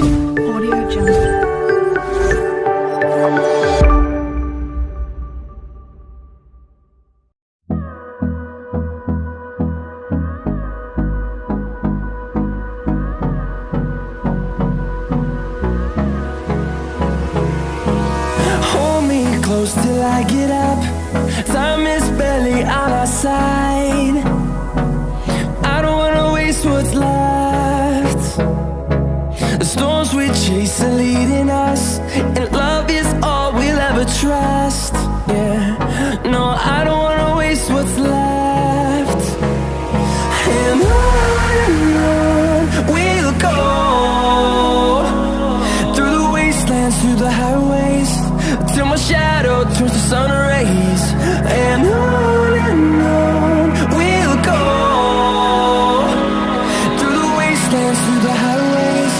Audio Jungle. Close till I get up. Time is barely on our side. I don't wanna waste what's left. The storms we chase are leading us, and love is all we'll ever trust. Yeah, no, I don't wanna waste what's left. And on we'll go, through the wastelands, through the highways, till my shadow turns to sun rays. And on we'll go, through the wastelands, through the highways,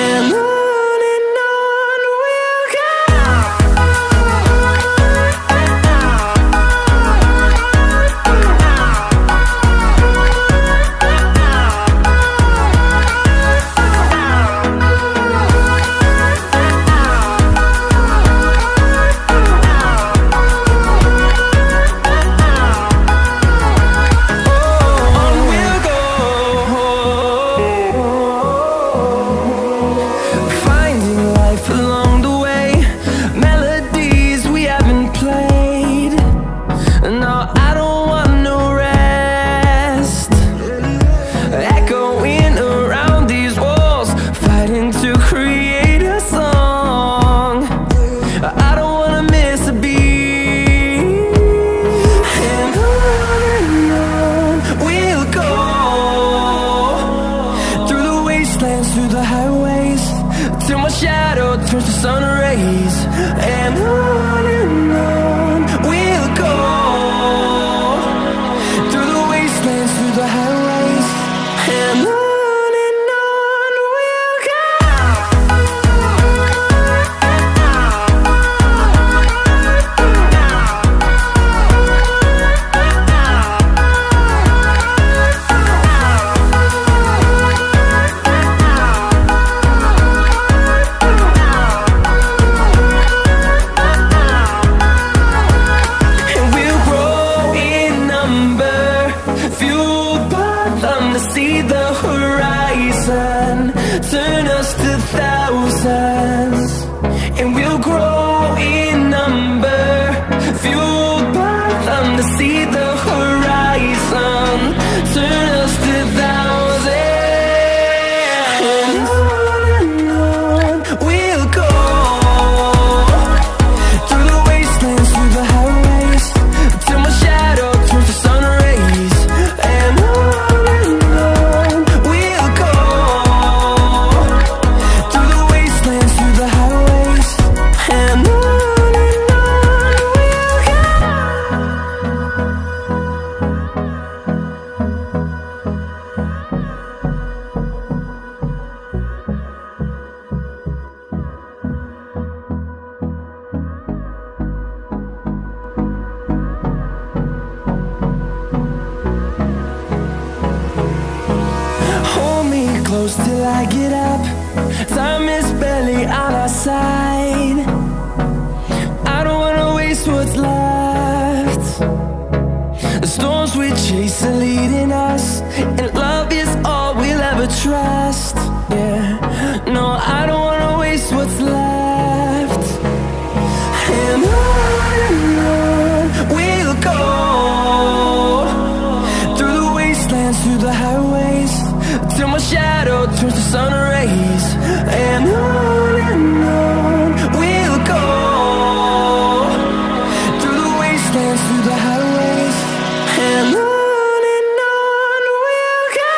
and on we'll go. Through the highways, till my shadow turns to sun rays. And on we'll go, through the wastelands, through the highways, and on we'll go. Turn us to thousands, and we'll grow in number, fueled by them to see the horizon. Turn us to thousands, and on we'll go, through the wastelands, through the highways, till my shadow turns to sun rays. And on we'll go, through the wastelands, through the highways, and on we'll go. Hold me close till I get up. Time is barely on our side. I don't wanna waste what's left. The storms we chase are leading us, and love is all we'll ever trust. Yeah, no, I don't wanna waste what's left. And on we'll go, through the wastelands, through the highways, till my shadow turns to sun rays. And on we'll go, through the wastelands, through the highways, and on we'll go.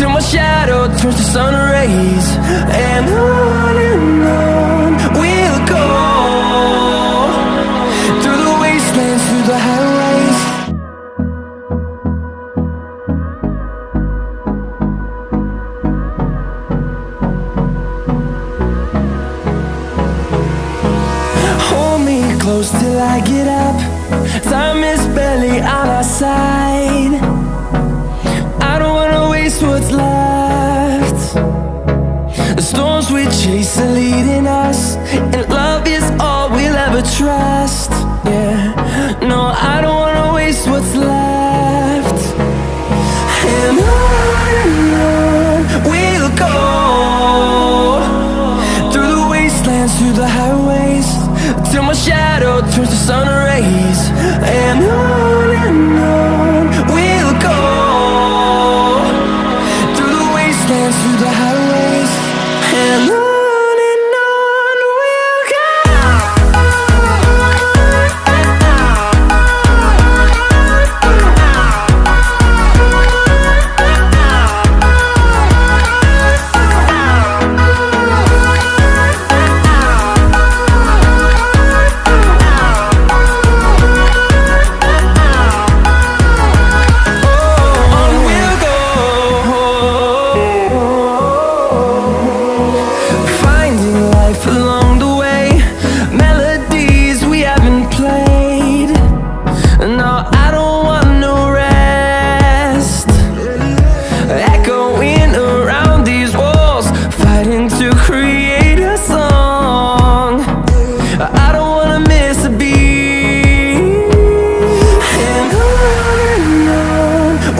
till my shadow turns to sun rays. And on we'll go, through the wastelands, through the highways. Hold me close till I get up. Time is barely on our side. I don't wanna waste what's left. The storms we chase are leading us, and love is all we'll ever trust. Yeah, no, I don't wanna waste what's left. And on we'll go, through the wastelands, through the highways, till my shadow turns to sun rays. And on we'll go, through the wastelands, through the highways. And on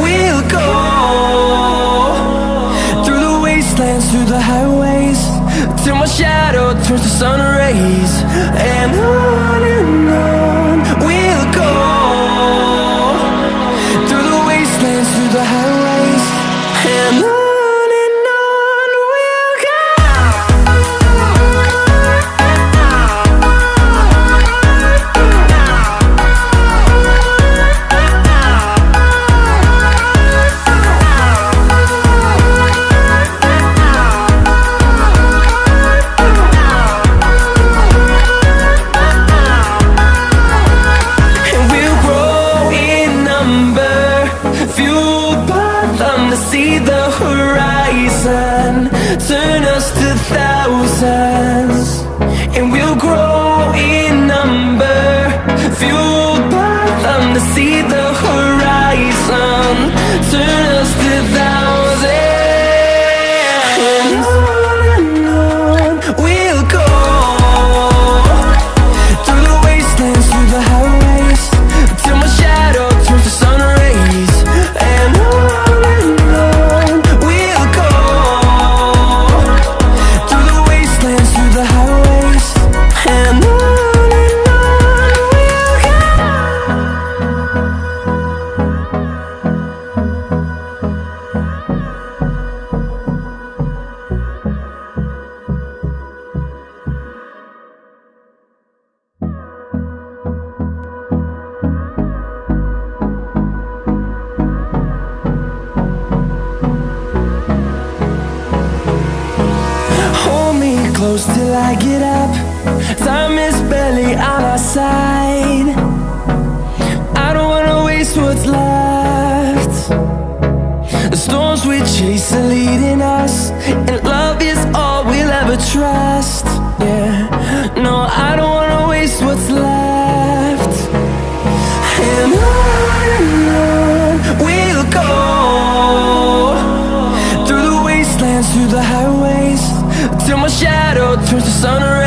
we'll go. Through the highways, till my shadow turns to sun rays. And on we'll go, through the wastelands, through the highways. And on we'll go. See the horizon, turn us to thousands, and we'll grow in number, fueled by them. To see the horizon, turn us to thousands, and on we'll go, through the wastelands, through the highways, till my shadow turns to sun rays. And close till I get up. Time is barely on our side. I don't wanna waste what's left. The storms we chase are leading us, and love is all we'll ever trust. Yeah, no, I don't wanna waste what's left. And on we'll go, through the wastelands, through the highways, till my shadow turns to sun rays.